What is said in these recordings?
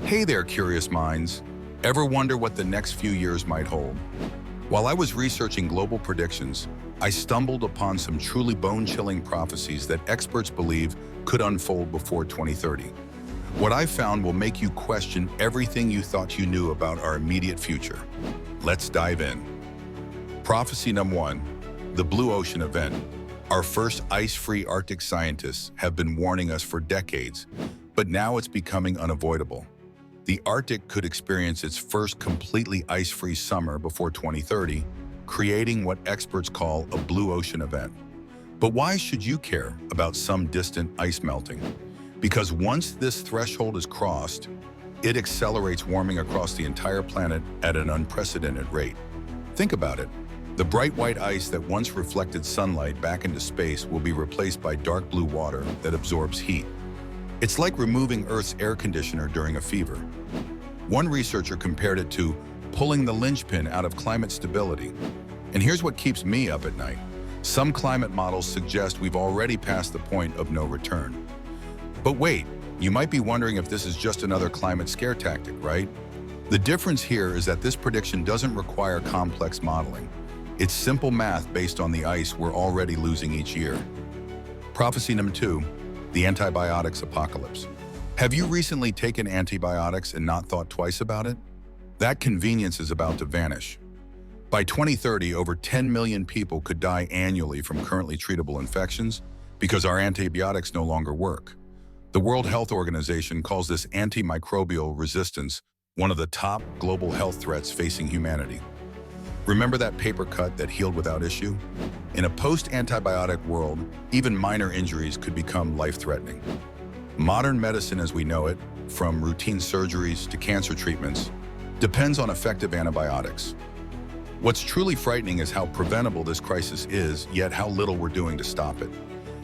Hey there, curious minds. Ever wonder what the next few years might hold? While I was researching global predictions, I stumbled upon some truly bone-chilling prophecies that experts believe could unfold before 2030. What I found will make you question everything you thought you knew about our immediate future. Let's dive in. Prophecy number 1, the Blue Ocean event. Our first ice-free Arctic scientists have been warning us for decades, but now it's becoming unavoidable. The Arctic could experience its first completely ice-free summer before 2030, creating what experts call a blue ocean event. But why should you care about some distant ice melting? Because once this threshold is crossed, it accelerates warming across the entire planet at an unprecedented rate. Think about it. The bright white ice that once reflected sunlight back into space will be replaced by dark blue water that absorbs heat. It's like removing Earth's air conditioner during a fever. One researcher compared it to pulling the linchpin out of climate stability. And here's what keeps me up at night. Some climate models suggest we've already passed the point of no return. But wait, you might be wondering if this is just another climate scare tactic, right? The difference here is that this prediction doesn't require complex modeling. It's simple math based on the ice we're already losing each year. Prophecy number 2. The Antibiotics Apocalypse. Have you recently taken antibiotics and not thought twice about it? That convenience is about to vanish. By 2030, over 10 million people could die annually from currently treatable infections because our antibiotics no longer work. The World Health Organization calls this antimicrobial resistance one of the top global health threats facing humanity. Remember that paper cut that healed without issue? In a post-antibiotic world, even minor injuries could become life-threatening. Modern medicine as we know it, from routine surgeries to cancer treatments, depends on effective antibiotics. What's truly frightening is how preventable this crisis is, yet how little we're doing to stop it.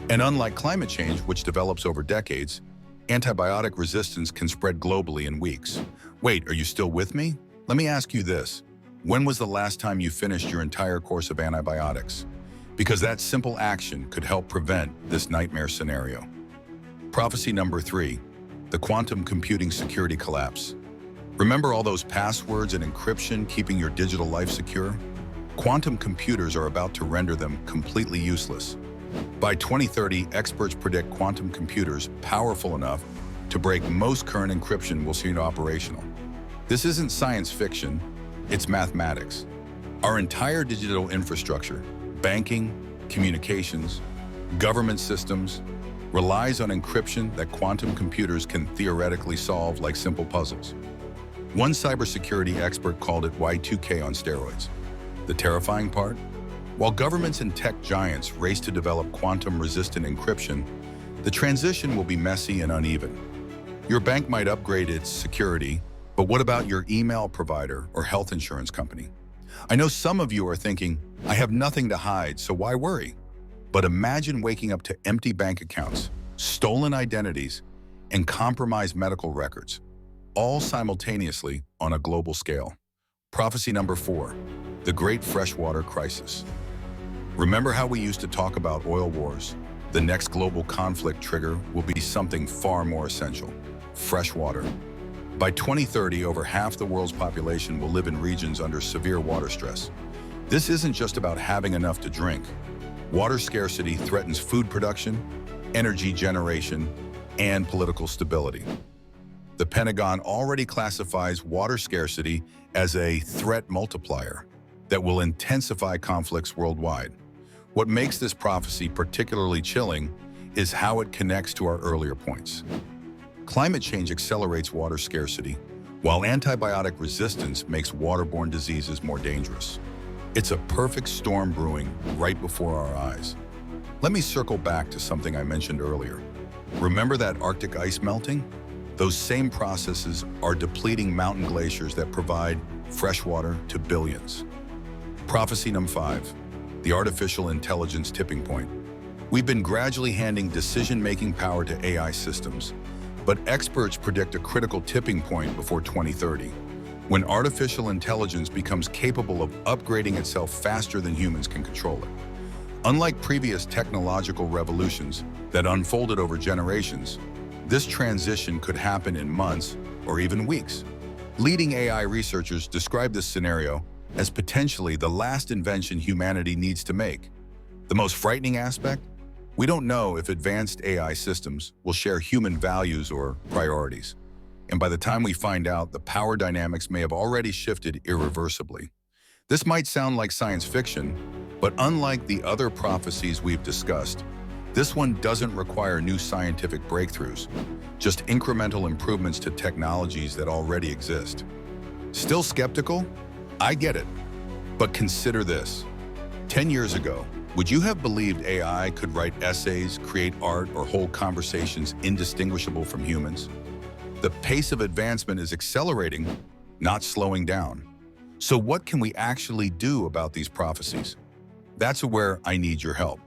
And unlike climate change, which develops over decades, antibiotic resistance can spread globally in weeks. Wait, are you still with me? Let me ask you this. When was the last time you finished your entire course of antibiotics? Because that simple action could help prevent this nightmare scenario. Prophecy number 3, the quantum computing security collapse. Remember all those passwords and encryption keeping your digital life secure? Quantum computers are about to render them completely useless. By 2030, experts predict quantum computers powerful enough to break most current encryption will seem operational. This isn't science fiction. It's mathematics. Our entire digital infrastructure, banking, communications, government systems, relies on encryption that quantum computers can theoretically solve like simple puzzles. One cybersecurity expert called it Y2K on steroids. The terrifying part? While governments and tech giants race to develop quantum-resistant encryption, the transition will be messy and uneven. Your bank might upgrade its security, but what about your email provider or health insurance company? I know some of you are thinking, I have nothing to hide, so why worry? But imagine waking up to empty bank accounts, stolen identities, and compromised medical records, all simultaneously on a global scale. Prophecy number 4, the Great Freshwater Crisis. Remember how we used to talk about oil wars? The next global conflict trigger will be something far more essential: fresh water. By 2030, over half the world's population will live in regions under severe water stress. This isn't just about having enough to drink. Water scarcity threatens food production, energy generation, and political stability. The Pentagon already classifies water scarcity as a threat multiplier that will intensify conflicts worldwide. What makes this prophecy particularly chilling is how it connects to our earlier points. Climate change accelerates water scarcity, while antibiotic resistance makes waterborne diseases more dangerous. It's a perfect storm brewing right before our eyes. Let me circle back to something I mentioned earlier. Remember that Arctic ice melting? Those same processes are depleting mountain glaciers that provide fresh water to billions. Prophecy number 5, the artificial intelligence tipping point. We've been gradually handing decision-making power to AI systems, but experts predict a critical tipping point before 2030, when artificial intelligence becomes capable of upgrading itself faster than humans can control it. Unlike previous technological revolutions that unfolded over generations, this transition could happen in months or even weeks. Leading AI researchers describe this scenario as potentially the last invention humanity needs to make. The most frightening aspect? We don't know if advanced AI systems will share human values or priorities. And by the time we find out, the power dynamics may have already shifted irreversibly. This might sound like science fiction, but unlike the other prophecies we've discussed, this one doesn't require new scientific breakthroughs, just incremental improvements to technologies that already exist. Still skeptical? I get it. But consider this. 10 years ago, would you have believed AI could write essays, create art, or hold conversations indistinguishable from humans? The pace of advancement is accelerating, not slowing down. So what can we actually do about these prophecies? That's where I need your help.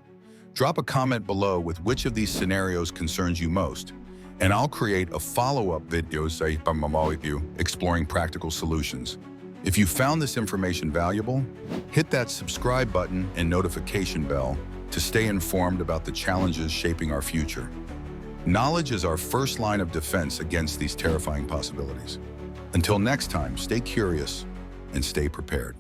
Drop a comment below with which of these scenarios concerns you most, and I'll create a follow-up video with you exploring practical solutions. If you found this information valuable, hit that subscribe button and notification bell to stay informed about the challenges shaping our future. Knowledge is our first line of defense against these terrifying possibilities. Until next time, stay curious and stay prepared.